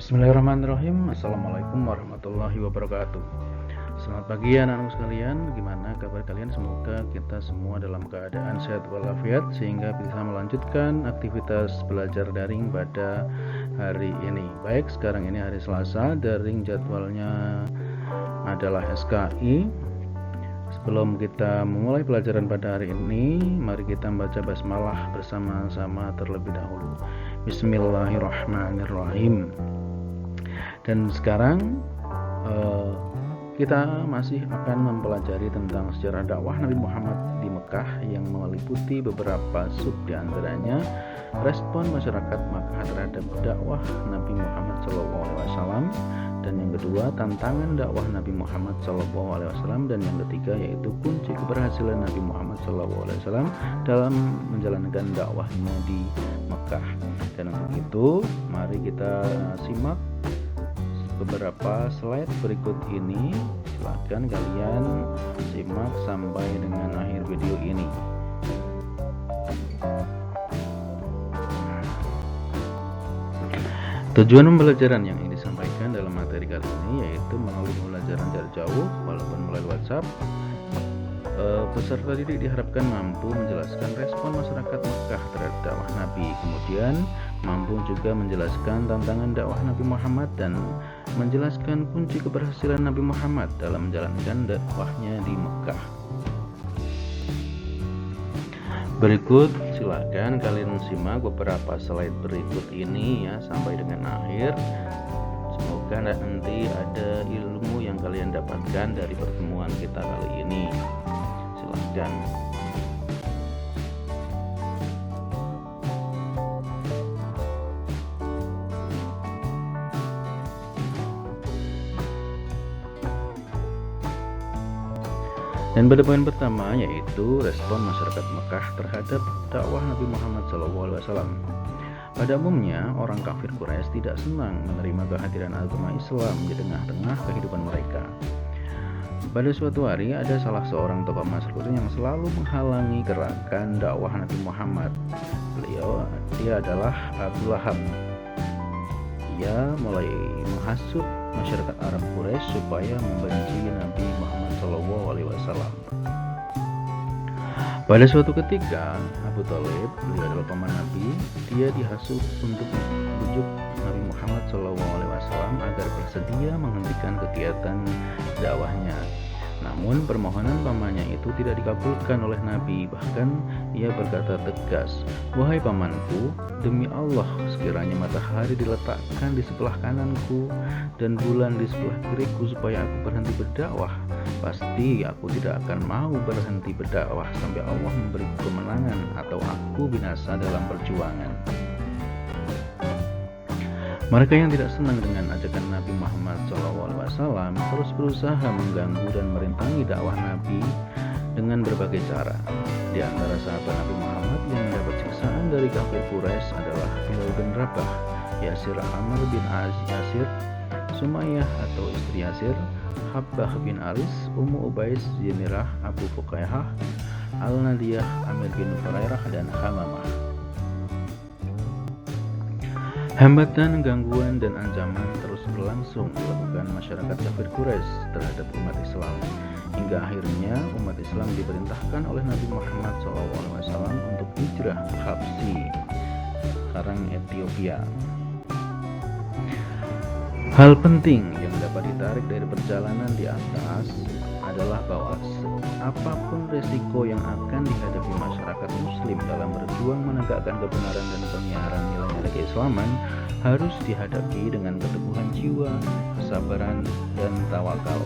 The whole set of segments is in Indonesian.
Bismillahirrahmanirrahim. Assalamualaikum warahmatullahi wabarakatuh. Selamat pagi anak-anak sekalian. Bagaimana kabar kalian? Semoga kita semua dalam keadaan sehat walafiat sehingga bisa melanjutkan aktivitas belajar daring pada hari ini. Baik, sekarang ini hari Selasa, daring jadwalnya adalah SKI. Sebelum kita memulai pelajaran pada hari ini, mari kita membaca basmalah bersama-sama terlebih dahulu. Bismillahirrahmanirrahim. Dan sekarang kita masih akan mempelajari tentang sejarah dakwah Nabi Muhammad di Mekah yang meliputi beberapa sub, diantaranya respon masyarakat Makkah terhadap dakwah Nabi Muhammad SAW, dan yang kedua tantangan dakwah Nabi Muhammad SAW, dan yang ketiga yaitu kunci keberhasilan Nabi Muhammad SAW dalam menjalankan dakwahnya di Mekah. Dan untuk itu mari kita simak beberapa slide berikut ini. Silahkan kalian simak sampai dengan akhir video ini. Tujuan pembelajaran yang ingin disampaikan dalam materi kali ini yaitu melalui pembelajaran jarak jauh walaupun melalui WhatsApp. Peserta didik diharapkan mampu menjelaskan respon masyarakat Mekah terhadap dakwah Nabi, kemudian mampu juga menjelaskan tantangan dakwah Nabi Muhammad dan menjelaskan kunci keberhasilan Nabi Muhammad dalam menjalankan dakwahnya di Mekah. Berikut silahkan kalian simak beberapa slide berikut ini ya sampai dengan akhir. Semoga nanti ada ilmu yang kalian dapatkan dari pertemuan kita kali ini. Silahkan. Dan pada poin pertama yaitu respon masyarakat Mekah terhadap dakwah Nabi Muhammad SAW. Pada umumnya orang kafir Quraisy tidak senang menerima kehadiran agama Islam di tengah-tengah kehidupan mereka. Pada suatu hari ada salah seorang tokoh masyhur yang selalu menghalangi gerakan dakwah Nabi Muhammad. Dia adalah Abu Lahab. Ia mulai menghasut masyarakat Arab Quraisy supaya membenci Nabi Muhammad SAW. Pada suatu ketika, Abu Thalib, beliau adalah paman Nabi, dia dihasut untuk membujuk Nabi Muhammad SAW agar bersedia menghentikan kegiatan dakwahnya. Namun permohonan pamannya itu tidak dikabulkan oleh Nabi. Bahkan ia berkata tegas, "Wahai pamanku, demi Allah, sekiranya matahari diletakkan di sebelah kananku dan bulan di sebelah kiriku supaya aku berhenti berdakwah, pasti aku tidak akan mau berhenti berdakwah sampai Allah memberi kemenangan atau aku binasa dalam perjuangan." Mereka yang tidak senang dengan ajakan Nabi Muhammad SAW terus berusaha mengganggu dan merintangi dakwah Nabi dengan berbagai cara. Di antara sahabat Nabi Muhammad yang mendapat siksaan dari kafir Quraisy adalah Bilal bin Rabah, Yasir Amr bin Yasir, Sumayyah atau istri Yasir, Habbah bin Aris, Ummu Ubais, Zamirah, Abu Fuqaihah, Al-Nadiyah, Amir bin Furairah, dan Hamamah. Hambatan, gangguan, dan ancaman terus berlangsung dilakukan masyarakat kafir Quraisy terhadap umat Islam, hingga akhirnya umat Islam diperintahkan oleh Nabi Muhammad SAW untuk hijrah ke Habsyi, sekarang Ethiopia. Hal penting yang dapat ditarik dari perjalanan di atas adalah bahwa apapun resiko yang akan dihadapi masyarakat muslim dalam berjuang menegakkan kebenaran dan penyiaran nilai-nilai keislaman harus dihadapi dengan keteguhan jiwa, kesabaran, dan tawakal.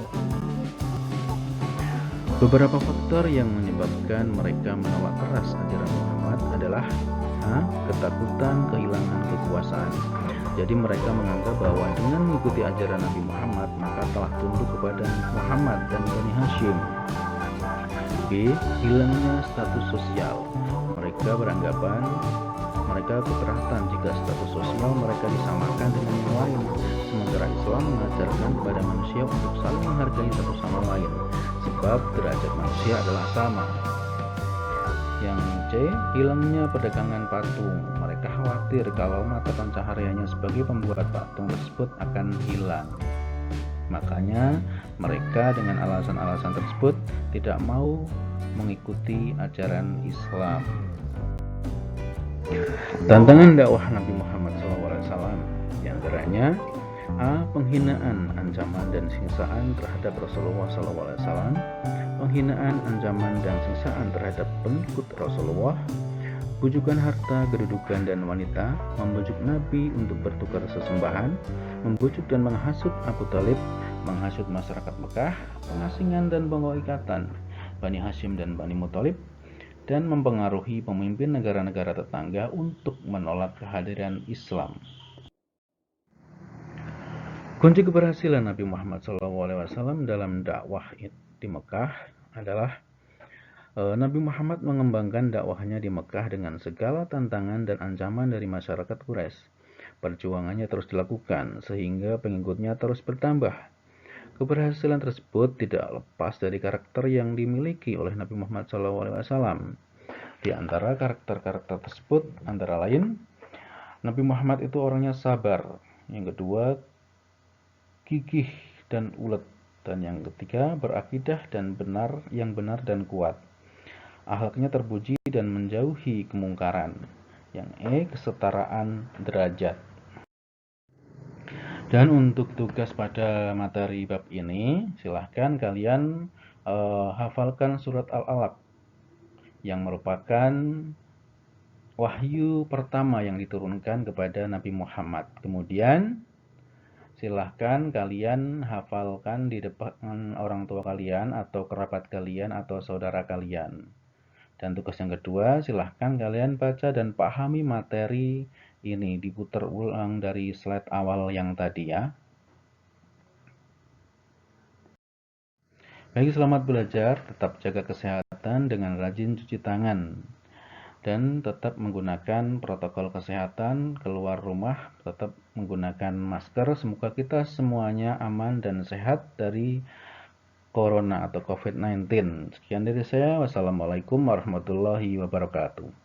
Beberapa faktor yang menyebabkan mereka menolak keras ajaran Muhammad adalah ketakutan kehilangan kekuasaan. Jadi mereka menganggap bahwa dengan mengikuti ajaran Nabi Muhammad maka telah tunduk kepada Muhammad dan Bani Hashim. B. Hilangnya status sosial. Mereka beranggapan mereka keberatan jika status sosial mereka disamakan dengan yang lain, sementara Islam mengajarkan kepada manusia untuk saling menghargai satu sama lain, sebab derajat manusia adalah sama. Yang C. Hilangnya perdagangan patung. Mereka mereka khawatir kalau mata pencahariannya sebagai pembuat patung tersebut akan hilang. Makanya mereka dengan alasan-alasan tersebut tidak mau mengikuti ajaran Islam. Tantangan dakwah Nabi Muhammad SAW diantaranya A. Penghinaan, ancaman, dan siksaan terhadap Rasulullah SAW. Penghinaan, ancaman, dan siksaan terhadap pengikut Rasulullah. Bujukan harta, kedudukan, dan wanita. Membujuk Nabi untuk bertukar sesembahan. Membujuk dan menghasut Abu Talib. Menghasut masyarakat Mekah. Pengasingan dan pengikatan Bani Hashim dan Bani Muthalib. Dan mempengaruhi pemimpin negara-negara tetangga untuk menolak kehadiran Islam. Kunci keberhasilan Nabi Muhammad SAW dalam dakwah di Mekah adalah Nabi Muhammad mengembangkan dakwahnya di Mekah dengan segala tantangan dan ancaman dari masyarakat Quraisy. Perjuangannya terus dilakukan sehingga pengikutnya terus bertambah. Keberhasilan tersebut tidak lepas dari karakter yang dimiliki oleh Nabi Muhammad SAW. Di antara karakter-karakter tersebut antara lain, Nabi Muhammad itu orangnya sabar. Yang kedua, gigih dan ulet, dan yang ketiga berakidah dan benar dan kuat. Akhlaknya terpuji dan menjauhi kemungkaran. Yang kesetaraan derajat. Dan untuk tugas pada materi bab ini, silahkan kalian hafalkan surat Al-Alaq yang merupakan wahyu pertama yang diturunkan kepada Nabi Muhammad. Kemudian silahkan kalian hafalkan di depan orang tua kalian atau kerabat kalian atau saudara kalian. Dan tugas yang kedua, silahkan kalian baca dan pahami materi ini, diputar ulang dari slide awal yang tadi ya. Baik, selamat belajar, tetap jaga kesehatan dengan rajin cuci tangan. Dan tetap menggunakan protokol kesehatan, keluar rumah tetap menggunakan masker. Semoga kita semuanya aman dan sehat dari Corona atau COVID-19. Sekian dari saya. Wassalamualaikum warahmatullahi wabarakatuh.